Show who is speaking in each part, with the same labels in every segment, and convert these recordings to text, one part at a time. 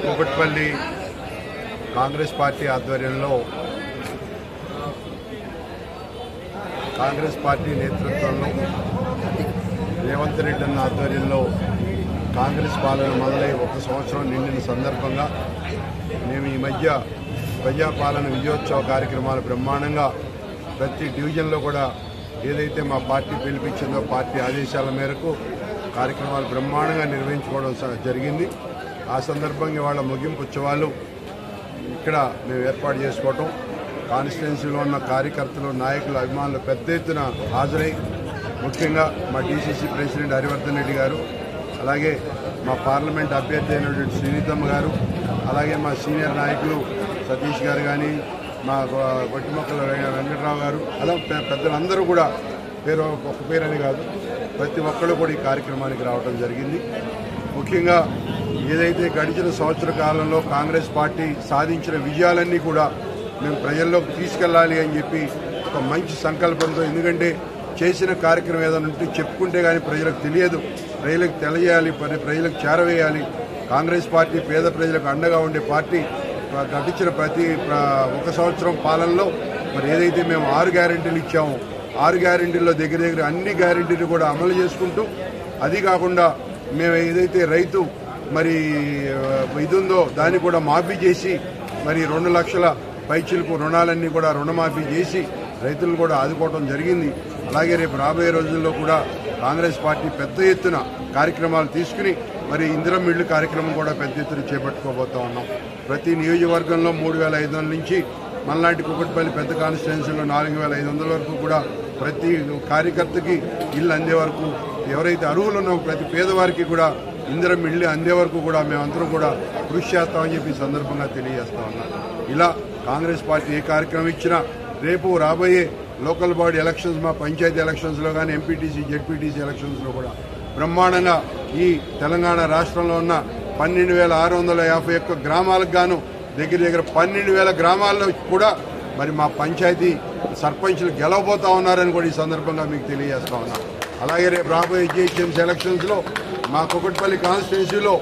Speaker 1: Kukatpally Congress party ఆధ్వర్యంలో Congress party నేతృత్వంలో రేవంత్ రెడ్డి అన్న ఆధ్వర్యంలో కాంగ్రెస్ పాలన మొదలై 1 సంవత్సరం నిండిన సందర్భంగా మేము ఈ మధ్య ప్రజాపాలన విజయోత్సవ కార్యక్రమాలు బ్రహ్మాండంగా ప్రతి డివిజన్లో కూడా ఏదైతే మా పార్టీ పిలిపించిందో పార్టీ ఆదేశాల మేరకు కార్యక్రమాలు బ్రహ్మాండంగా నిర్వహించుకోవడం జరిగింది. ఆ సందర్భంగా వాళ్ళ ముగింపు ఉత్సవాలు ఇక్కడ మేము ఏర్పాటు చేసుకోవటం, కాన్స్టిట్యున్సీలో ఉన్న కార్యకర్తలు, నాయకులు, అభిమానులు పెద్ద ఎత్తున హాజరై ముఖ్యంగా మా డీసీసీ ప్రెసిడెంట్ హరివర్ధన్ రెడ్డి గారు, అలాగే మా పార్లమెంట్ అభ్యర్థి అయినటువంటి శ్రీనితమ్మ గారు, అలాగే మా సీనియర్ నాయకులు సతీష్ గారు కానీ, మా గొట్టిమొక్కల వెంకటరావు గారు, అలా పెద్దలందరూ కూడా ఒక పేరని కాదు ప్రతి ఒక్కళ్ళు కూడా ఈ కార్యక్రమానికి రావడం జరిగింది. ముఖ్యంగా ఏదైతే గడిచిన సంవత్సర కాలంలో కాంగ్రెస్ పార్టీ సాధించిన విజయాలన్నీ కూడా మేము ప్రజల్లోకి తీసుకెళ్లాలి అని చెప్పి ఒక మంచి సంకల్పంతో, ఎందుకంటే చేసిన కార్యక్రమం ఏదైనా ఉంటే చెప్పుకుంటే కానీ ప్రజలకు తెలియదు, ప్రజలకు తెలియాలి, ప్రజలకు చేరవేయాలి. కాంగ్రెస్ పార్టీ పేద ప్రజలకు అండగా ఉండే పార్టీ. గడిచిన ప్రతి 1 సంవత్సరం పాలనలో మరి ఏదైతే మేము 6 గ్యారెంటీలు ఇచ్చామో 6 గ్యారెంటీల్లో దగ్గర అన్ని గ్యారెంటీలు కూడా అమలు చేసుకుంటూ, అది కాకుండా మేము ఏదైతే రైతు మరి ఇది ఉందో దాన్ని కూడా మాఫీ చేసి మరి 2 లక్షల పైచిలుపు రుణాలన్నీ కూడా రుణమాఫీ చేసి రైతులను కూడా ఆదుకోవడం జరిగింది. అలాగే రేపు రాబోయే రోజుల్లో కూడా కాంగ్రెస్ పార్టీ పెద్ద ఎత్తున కార్యక్రమాలు తీసుకుని మరి ఇందిరమ్మ ఇళ్లు కార్యక్రమం కూడా పెద్ద ఎత్తున చేపట్టుకోబోతా ఉన్నాం. ప్రతి నియోజకవర్గంలో 3,500 నుంచి మనలాంటి కూకట్పల్లి పెద్ద కాన్స్టిట్యున్సీలో 4,500 వరకు కూడా ప్రతి కార్యకర్తకి ఇల్లు అందే వరకు, ఎవరైతే అర్హులు ఉన్నామో ప్రతి పేదవారికి కూడా ఇందిరమ్మ ఇళ్లు అందే వరకు కూడా మేమందరం కూడా కృషి చేస్తామని చెప్పి సందర్భంగా తెలియజేస్తా ఉన్నాం. ఇలా కాంగ్రెస్ పార్టీ ఏ కార్యక్రమం ఇచ్చినా రేపు రాబోయే లోకల్ బాడీ ఎలక్షన్స్, మా పంచాయతీ ఎలక్షన్స్లో కానీ ఎంపీటీసీ జెడ్పీటీసీ ఎలక్షన్స్లో కూడా బ్రహ్మాండంగా ఈ తెలంగాణ రాష్ట్రంలో ఉన్న 12,651 గ్రామాలకు గాను దగ్గర 12,000 గ్రామాల్లో కూడా మరి మా పంచాయతీ సర్పంచ్లు గెలవబోతా ఉన్నారని కూడా ఈ సందర్భంగా మీకు తెలియజేస్తా ఉన్నాం. అలాగే రేపు రాబోయే జిహెచ్ఎంసీ ఎలక్షన్స్లో మా కూకట్పల్లి కాన్స్టిట్యున్సీలో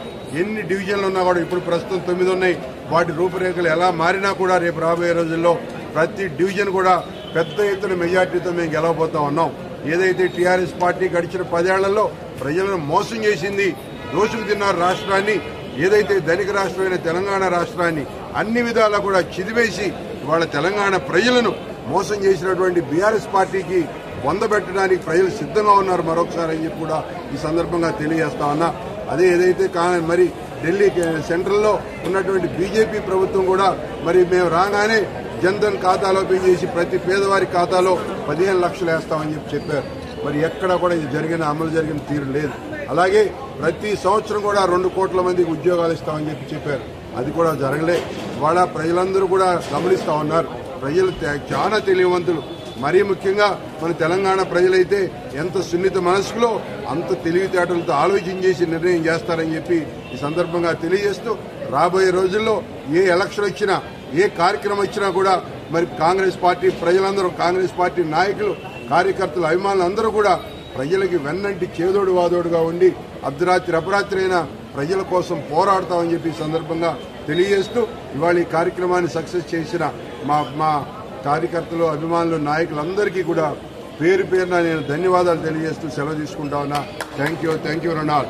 Speaker 1: ఎన్ని డివిజన్లు ఉన్నా కూడా ఇప్పుడు ప్రస్తుతం 9 ఉన్నాయి. వాటి రూపురేఖలు ఎలా మారినా కూడా రేపు రాబోయే రోజుల్లో ప్రతి డివిజన్ కూడా పెద్ద ఎత్తున మెజార్టీతో మేము గెలవబోతా ఉన్నాం. ఏదైతే టీఆర్ఎస్ పార్టీ గడిచిన 10 ఏళ్లలో ప్రజలను మోసం చేసింది, దోషులు తిన్నారు రాష్ట్రాన్ని, ఏదైతే ధనిక రాష్ట్రమైన తెలంగాణ రాష్ట్రాన్ని అన్ని విధాలా కూడా చిదివేసి వాళ్ళ తెలంగాణ ప్రజలను మోసం చేసినటువంటి బీఆర్ఎస్ పార్టీకి పొందబెట్టడానికి ప్రజలు సిద్ధంగా ఉన్నారు మరొకసారి అని చెప్పి కూడా ఈ సందర్భంగా తెలియజేస్తా ఉన్నా. అదే ఏదైతే మరి ఢిల్లీ సెంట్రల్లో ఉన్నటువంటి బీజేపీ ప్రభుత్వం కూడా మరి మేము రాగానే జన్ధన్ ఖాతాలో పే చేసి ప్రతి పేదవారి ఖాతాలో 15 లక్షలు వేస్తామని చెప్పారు. మరి ఎక్కడ కూడా ఇది అమలు జరిగిన తీరు లేదు. అలాగే ప్రతి సంవత్సరం కూడా 2 కోట్ల మందికి ఉద్యోగాలు ఇస్తామని చెప్పారు. అది కూడా జరగలే. ఇవాళ ప్రజలందరూ కూడా గమనిస్తా ఉన్నారు. ప్రజలు చాలా తెలివివంతులు. మరీ ముఖ్యంగా మన తెలంగాణ ప్రజలైతే ఎంత సున్నిత మనస్కులో అంత తెలివితేటలతో ఆలోచన చేసి నిర్ణయం చేస్తారని చెప్పి ఈ సందర్భంగా తెలియజేస్తూ, రాబోయే రోజుల్లో ఏ ఎలక్షన్ వచ్చినా ఏ కార్యక్రమం వచ్చినా కూడా మరి కాంగ్రెస్ పార్టీ ప్రజలందరూ, కాంగ్రెస్ పార్టీ నాయకులు, కార్యకర్తలు, అభిమానులు అందరూ కూడా ప్రజలకి వెన్నంటి చేదోడు వాదోడుగా ఉండి అర్ధరాత్రి అపరాత్రి అయినా ప్రజల కోసం పోరాడతామని చెప్పి సందర్భంగా తెలియజేస్తూ, ఇవాళ ఈ కార్యక్రమాన్ని సక్సెస్ చేసిన మా కార్యకర్తలు, అభిమానులు, నాయకులందరికీ కూడా పేరు పేరున నేను ధన్యవాదాలు తెలియజేస్తూ సెలవు తీసుకుంటా ఉన్నా. Thank you. రణాల్.